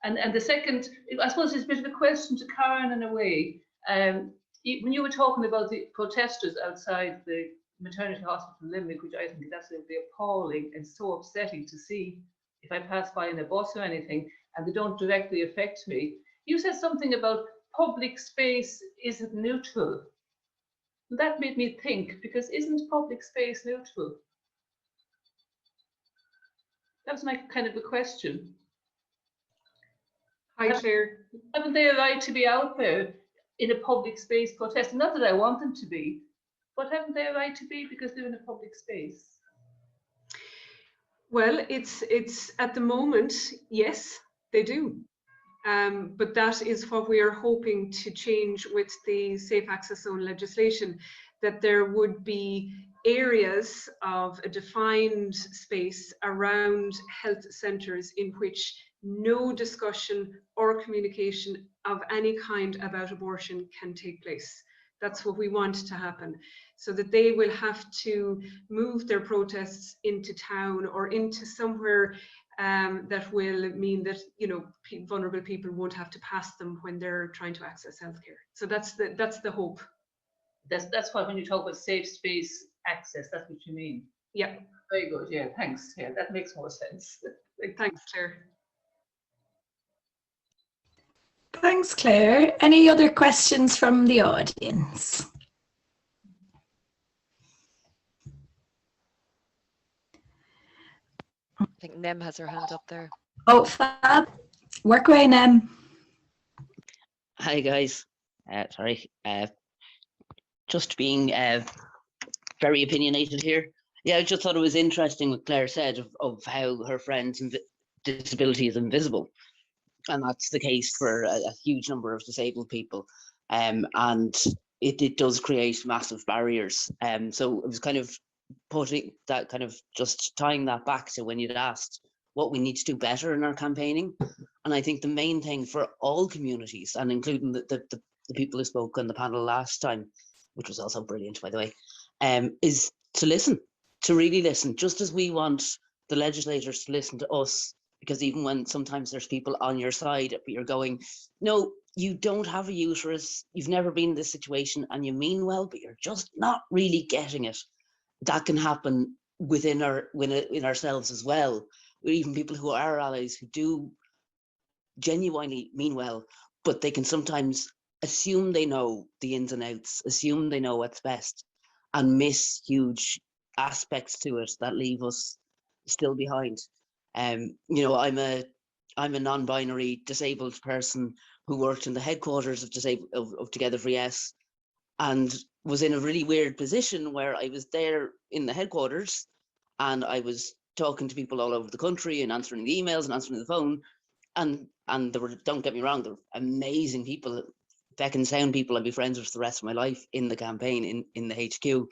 And the second, I suppose it's a bit of a question to Karen in a way. When you were talking about the protesters outside the maternity hospital in Limerick, which I think is absolutely appalling and so upsetting to see if I pass by in a bus or anything and they don't directly affect me. You said something about public space isn't neutral. That made me think, because isn't public space neutral? That was my kind of a question.
Hi, Claire.
Haven't they a right to be out there in a public space protesting? Not that I want them to be, but haven't they a right to be because they're in a public space?
Well, it's at the moment, yes, they do. But that is what we are hoping to change with the Safe Access Zone legislation, that there would be areas of a defined space around health centres in which no discussion or communication of any kind about abortion can take place. That's what we want to happen, so that they will have to move their protests into town or into somewhere that will mean that, you know, vulnerable people won't have to pass them when they're trying to access healthcare. So that's the hope.
That's what, when you talk about safe space access, that's what you mean.
Yeah.
Very good. Yeah, thanks. Yeah, that makes more sense.
Thanks, Claire.
Thanks, Claire. Any other questions from the audience?
I think Nem has her hand up there.
Oh, fab. Work away, Nem.
Hi guys. Sorry. Just being very opinionated here. Yeah, I just thought it was interesting what Claire said of how her friend's disability is invisible. And that's the case for a huge number of disabled people. And it does create massive barriers. So it was kind of putting that, kind of just tying that back to when you'd asked what we need to do better in our campaigning. And I think the main thing for all communities, and including the people who spoke on the panel last time, which was also brilliant, by the way, is to listen, to really listen, just as we want the legislators to listen to us. Because even when sometimes there's people on your side, but you're going, no, you don't have a uterus, you've never been in this situation, and you mean well, but you're just not really getting it. That can happen within ourselves as well. Even people who are allies who do genuinely mean well, but they can sometimes assume they know the ins and outs, assume they know what's best, and miss huge aspects to it that leave us still behind. You know, I'm a non-binary disabled person who worked in the headquarters of Together for Yes, and was in a really weird position where I was there in the headquarters and I was talking to people all over the country and answering the emails and answering the phone, and there were, don't get me wrong, there were amazing people, feckin' sound people I'd be friends with the rest of my life in the campaign in the HQ,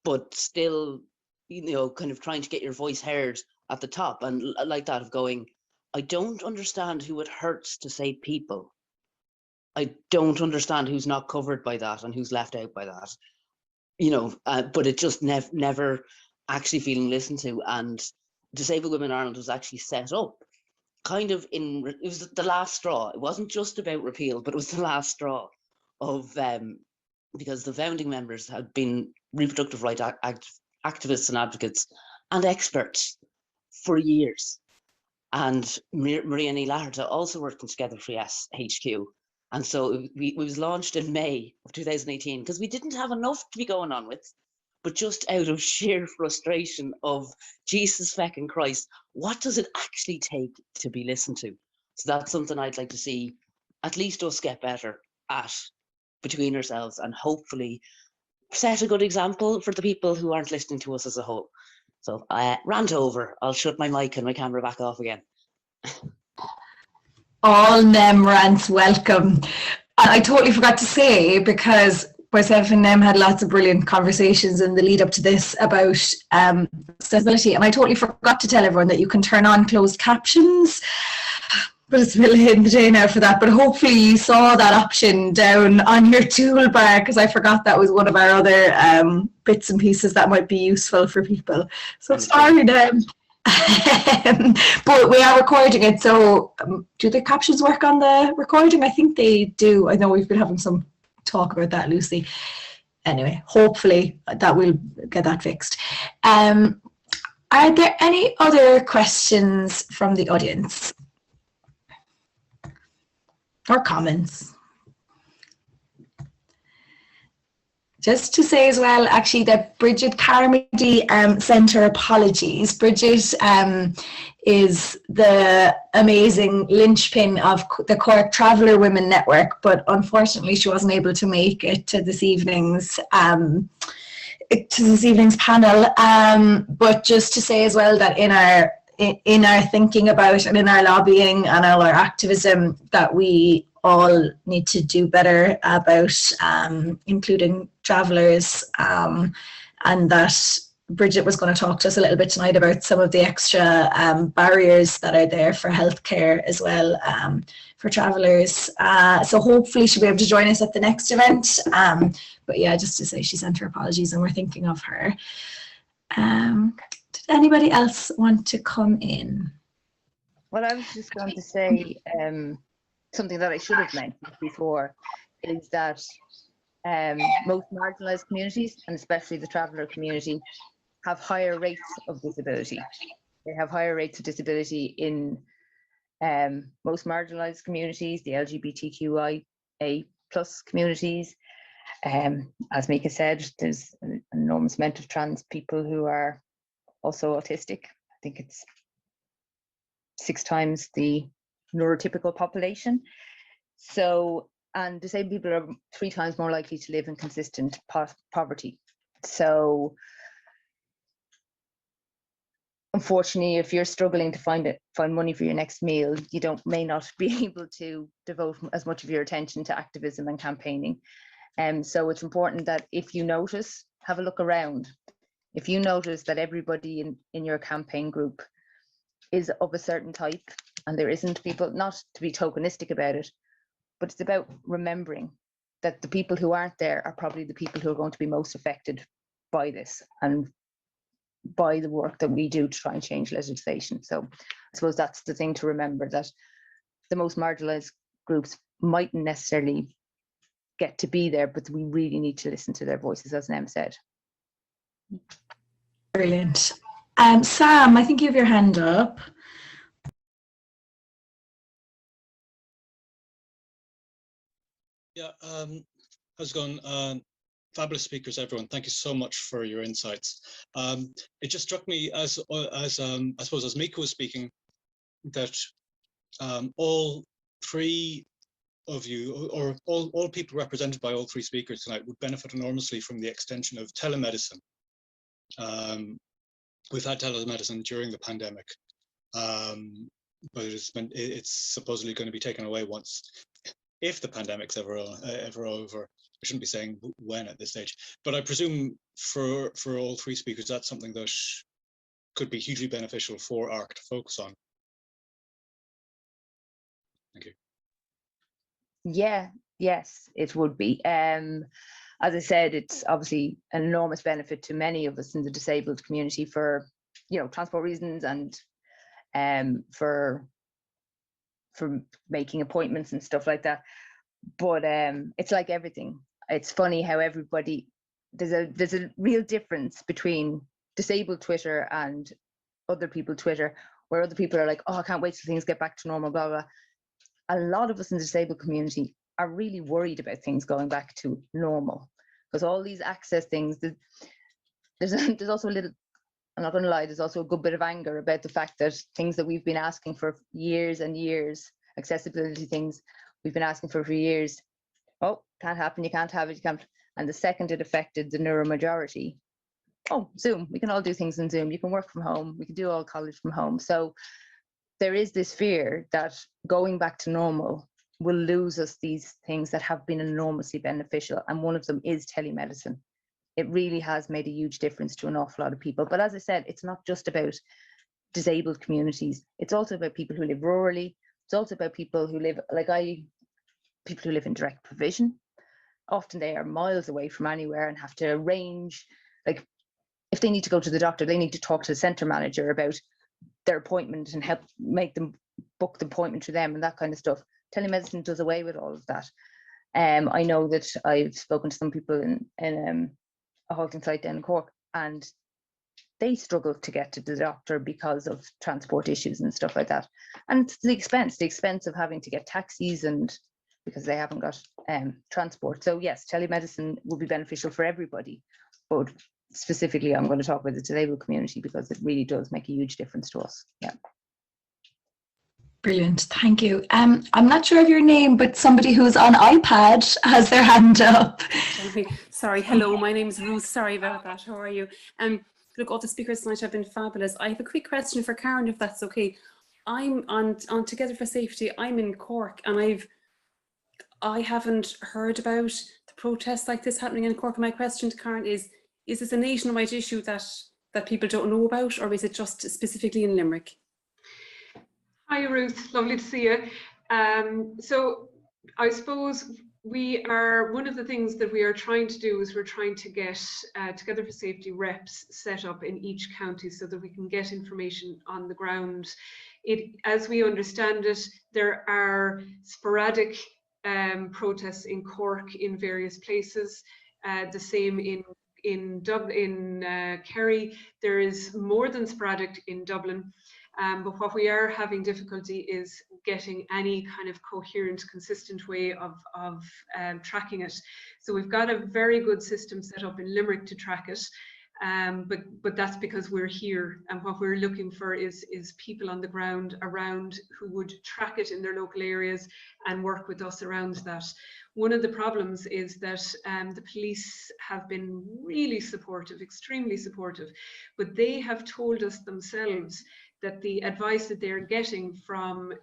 but still, you know, kind of trying to get your voice heard at the top, and like that of going, I don't understand who it hurts to say people. I don't understand who's not covered by that and who's left out by that, you know, but it just never actually feeling listened to. And Disabled Women Ireland was actually set up kind of it was the last straw. It wasn't just about repeal, but it was the last straw of because the founding members had been reproductive right activists and advocates and experts for years. And Maria Ní Laharta also worked in Together for Yes HQ. And so it was launched in May of 2018 because we didn't have enough to be going on with, but just out of sheer frustration of Jesus feckin' Christ, what does it actually take to be listened to? So that's something I'd like to see at least us get better at between ourselves, and hopefully set a good example for the people who aren't listening to us as a whole. So rant over. I'll shut my mic and my camera back off again.
All NEM rants welcome. And I totally forgot to say, because myself and NEM had lots of brilliant conversations in the lead up to this about accessibility, and I totally forgot to tell everyone that you can turn on closed captions. But it's a bit late in the day now for that. But hopefully you saw that option down on your toolbar, because I forgot that was one of our other bits and pieces that might be useful for people. So sorry, NEM. But we are recording it, so do the captions work on the recording? I think they do. I know we've been having some talk about that, Lucy. Anyway, hopefully that will get that fixed. Are there any other questions from the audience or comments? Just to say as well, actually, that Bridget Carmody sent her apologies. Bridget is the amazing linchpin of the Cork Traveller Women Network, but unfortunately she wasn't able to make it to this evening's panel. But just to say as well that in our thinking about and in our lobbying and our activism, that we all need to do better about including travellers, and that Bridget was going to talk to us a little bit tonight about some of the extra barriers that are there for healthcare as well, for travellers. So hopefully she'll be able to join us at the next event. But yeah, just to say she sent her apologies and we're thinking of her. Did anybody else want to come in?
Well, I was just going to say something that I should have mentioned before, is that most marginalised communities, and especially the traveller community, have higher rates of disability. They have higher rates of disability in most marginalised communities, the LGBTQIA+ communities. As Micah said, there's an enormous amount of trans people who are also autistic. I think it's 6 times the neurotypical population. So, and disabled people are 3 times more likely to live in consistent poverty. So unfortunately, if you're struggling to find money for your next meal, you may not be able to devote as much of your attention to activism and campaigning. So it's important that if you notice, have a look around. If you notice that everybody in your campaign group is of a certain type, and there isn't people, not to be tokenistic about it, but it's about remembering that the people who aren't there are probably the people who are going to be most affected by this and by the work that we do to try and change legislation. So I suppose that's the thing to remember, that the most marginalised groups mightn't necessarily get to be there, but we really need to listen to their voices, as Nem said.
Brilliant. Sam, I think you have your hand up.
Yeah, how's it going? Fabulous speakers, everyone. Thank you so much for your insights. It just struck me as I suppose as Micah was speaking, that all 3 of you, or all people represented by all 3 speakers tonight, would benefit enormously from the extension of telemedicine. We've had telemedicine during the pandemic, but it's supposedly going to be taken away if the pandemic's ever over. I shouldn't be saying when at this stage, but I presume for all 3 speakers, that's something that could be hugely beneficial for ARC to focus on. Thank you.
Yeah, yes, it would be. As I said, it's obviously an enormous benefit to many of us in the disabled community for, transport reasons and for making appointments and stuff like that. But it's like everything. It's funny how there's a real difference between disabled Twitter and other people Twitter, where other people are like, oh, I can't wait till things get back to normal, blah, blah. A lot of us in the disabled community are really worried about things going back to normal, because all these access things, there's also a little, I'm not going to lie, there's also a good bit of anger about the fact that things that we've been asking for years and years, accessibility things we've been asking for years, oh, can't happen, you can't have it, you can't. And the second it affected the neuromajority, oh, Zoom, we can all do things in Zoom. You can work from home. We can do all college from home. So there is this fear that going back to normal will lose us these things that have been enormously beneficial. And one of them is telemedicine. It really has made a huge difference to an awful lot of people. But as I said, it's not just about disabled communities. It's also about people who live rurally. It's also about people who live, people who live in direct provision. Often they are miles away from anywhere and have to arrange, like if they need to go to the doctor, they need to talk to the centre manager about their appointment and help make them book the appointment for them and that kind of stuff. Telemedicine does away with all of that. I know that I've spoken to some people in a halting site down in Cork, and they struggle to get to the doctor because of transport issues and stuff like that. And it's the expense of having to get taxis, and because they haven't got transport. So yes, telemedicine will be beneficial for everybody, but specifically I'm going to talk about the disabled community because it really does make a huge difference to us. Yeah.
Brilliant, thank you. I'm not sure of your name, but somebody who's on iPad has their hand up.
Sorry, hello, my name is Ruth. Sorry about that. How are you? Look, all the speakers tonight have been fabulous. I have a quick question for Karen, if that's okay. I'm on Together for Safety. I'm in Cork, and I haven't heard about the protests like this happening in Cork. And my question to Karen is this a nationwide issue that people don't know about, or is it just specifically in Limerick?
Hi Ruth, lovely to see you. So I suppose one of the things that we are trying to do is we're trying to get Together for Safety reps set up in each county so that we can get information on the ground. As we understand it, there are sporadic protests in Cork in various places, the same in Dublin, in Kerry. There is more than sporadic in Dublin. But what we are having difficulty is getting any kind of coherent, consistent way of tracking it. So we've got a very good system set up in Limerick to track it, but that's because we're here, and what we're looking for is people on the ground around who would track it in their local areas and work with us around that. One of the problems is that the police have been really supportive, extremely supportive, but they have told us themselves that the advice that they're getting from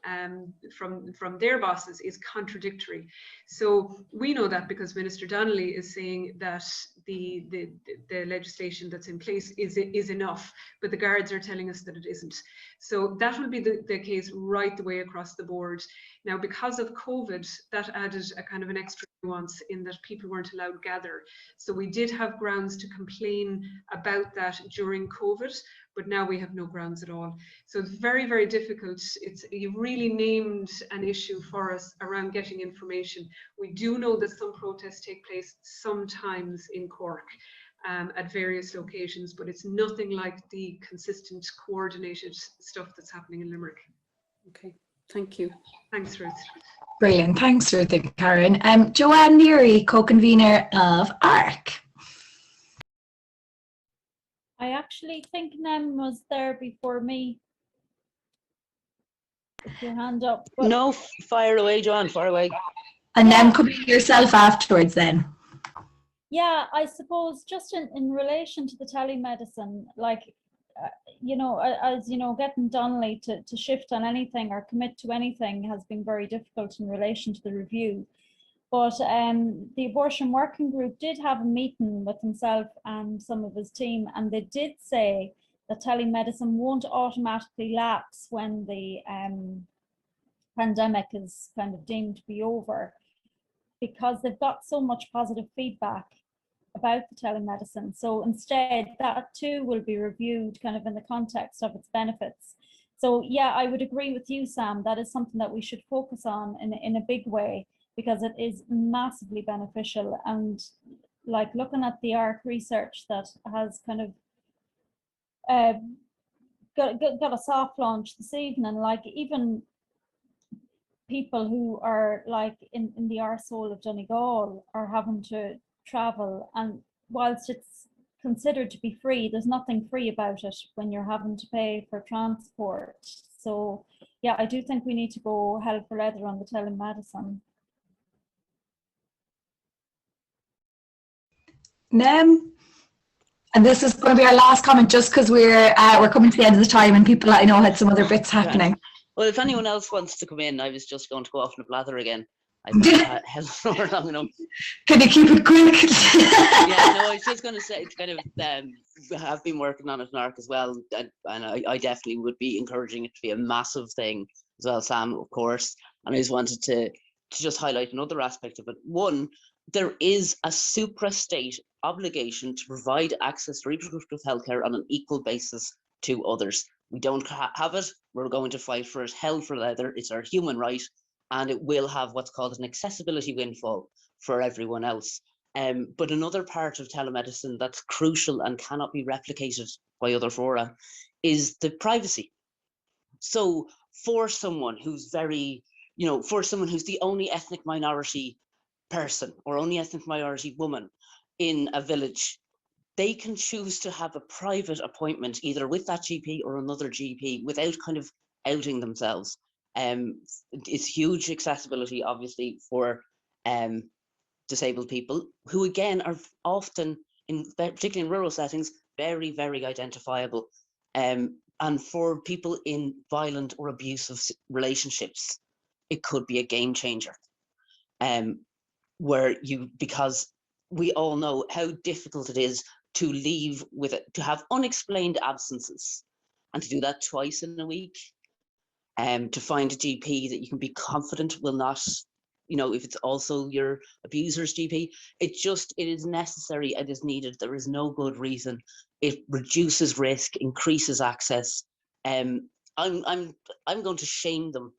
their bosses is contradictory. So we know that because Minister Donnelly is saying that the legislation that's in place is enough, but the guards are telling us that it isn't. So that will be the case right the way across the board. Now, because of COVID, that added a kind of an extra nuance in that people weren't allowed to gather. So we did have grounds to complain about that during COVID, but now we have no grounds at all. So it's very, very difficult. You really named an issue for us around getting information. We do know that some protests take place sometimes in Cork at various locations, but it's nothing like the consistent, coordinated stuff that's happening in Limerick.
Okay, thank you.
Thanks, Ruth.
Brilliant, thanks Ruth and Karen. Joanne Neary, co-convener of ARC.
I actually think Nem was there before me. Put your hand up. But
No, fire away, John, fire away.
And then could be yourself afterwards then.
yeah, I suppose just in relation to the telemedicine, like, you know, as you know, getting Donnelly to shift on anything or commit to anything has been very difficult in relation to the review. But the abortion working group did have a meeting with himself and some of his team, and they did say that telemedicine won't automatically lapse when the pandemic is kind of deemed to be over, because they've got so much positive feedback about the telemedicine. So instead, that too will be reviewed kind of in the context of its benefits. So yeah, I would agree with you, Sam. That is something that we should focus on in a big way, because it is massively beneficial. And like looking at the ARC research that has kind of got a soft launch this evening, like even people who are like in the arsehole of Donegal are having to travel, and whilst it's considered to be free, there's nothing free about it when you're having to pay for transport. So yeah, I do think we need to go hell for leather on the telemedicine.
Nem, And this is going to be our last comment, just because we're coming to the end of the time, and people I know had some other bits happening.
Well, if anyone else wants to come in, I was just going to go off in a blather again. I've held for long enough.
Can you keep it quick?
Yeah, no, I was just going to say, it's kind of, have been working on it in ARC as well, and I definitely would be encouraging it to be a massive thing as well, Sam, of course. And I just wanted to just highlight another aspect of it. One, there is a supra-state obligation to provide access to reproductive healthcare on an equal basis to others. We don't have it, we're going to fight for it, hell for leather. It's our human right, and it will have what's called an accessibility windfall for everyone else. But another part of telemedicine that's crucial and cannot be replicated by other fora is the privacy. So for someone who's for someone who's the only ethnic minority person or only ethnic minority woman in a village, they can choose to have a private appointment either with that GP or another GP without kind of outing themselves. It's huge accessibility, obviously, for disabled people who, again, are often, particularly in rural settings, very, very identifiable. And for people in violent or abusive relationships, it could be a game changer. Because we all know how difficult it is to leave to have unexplained absences, and to do that twice in a week, to find a GP that you can be confident will not, if it's also your abuser's GP, it is necessary, it is needed. There is no good reason. It reduces risk, increases access. I'm going to shame them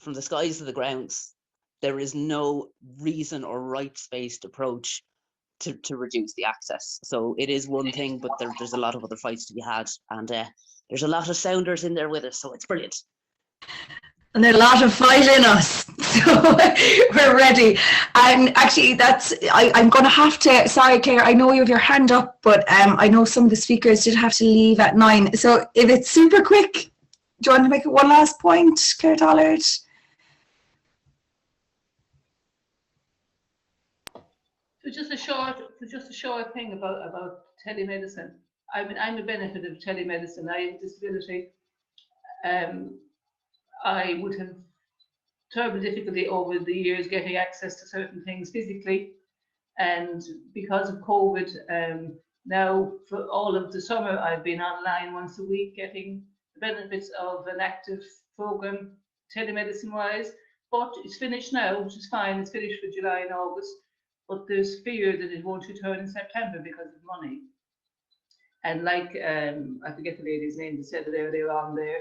from the skies to the grounds. There is no reason or rights-based approach to reduce the access. So it is one thing, but there's a lot of other fights to be had, and there's a lot of sounders in there with us, so it's brilliant.
And there's a lot of fight in us, so we're ready. And actually, I'm going to have to, sorry Claire, I know you have your hand up, but I know some of the speakers did have to leave at 9. So if it's super quick, do you want to make one last point, Claire Dollard?
So just a short thing about telemedicine. I'm a benefit of telemedicine. I have a disability. I would have terrible difficulty over the years getting access to certain things physically, and because of COVID, now for all of the summer I've been online once a week getting the benefits of an active program telemedicine wise. But it's finished now, which is fine. It's finished for July and August. But there's fear that it won't return in September because of money. And like, I forget the lady's name that said that they were on there.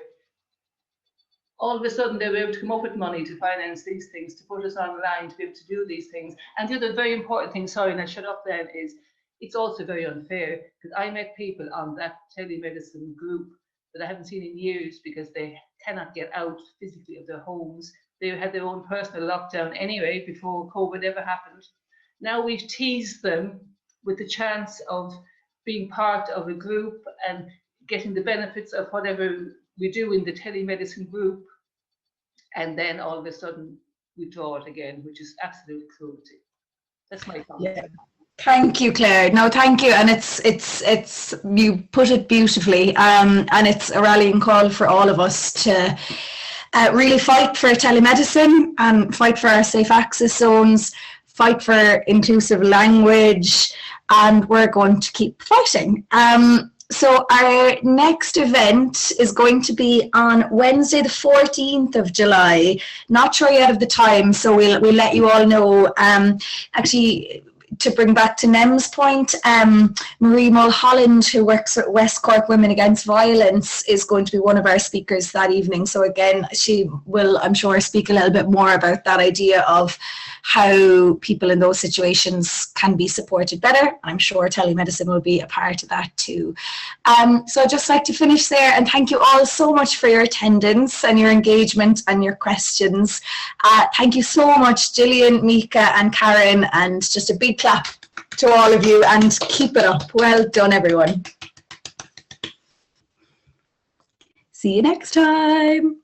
All of a sudden they were able to come up with money to finance these things, to put us online, to be able to do these things. And the other very important thing, sorry, and I'll shut up then, is it's also very unfair, because I met people on that telemedicine group that I haven't seen in years because they cannot get out physically of their homes. They had their own personal lockdown anyway before COVID ever happened. Now we've teased them with the chance of being part of a group and getting the benefits of whatever we do in the telemedicine group, and then all of a sudden withdraw it again, which is absolute cruelty. That's my comment.
Yeah. Thank you, Claire. No, thank you. And it's you put it beautifully. And it's a rallying call for all of us to really fight for telemedicine and fight for our safe access zones, fight for inclusive language, and we're going to keep fighting. So our next event is going to be on Wednesday, the 14th of July. Not sure yet of the time, so we'll let you all know. Actually, to bring back to Nem's point, Marie Mulholland, who works at West Cork Women Against Violence, is going to be one of our speakers that evening. So again, she will, I'm sure, speak a little bit more about that idea of how people in those situations can be supported better. I'm sure telemedicine will be a part of that too. So I'd just like to finish there and thank you all so much for your attendance and your engagement and your questions. Thank you so much, Gillian, Micah and Karen, and just a big clap to all of you, and keep it up. Well done, everyone. See you next time.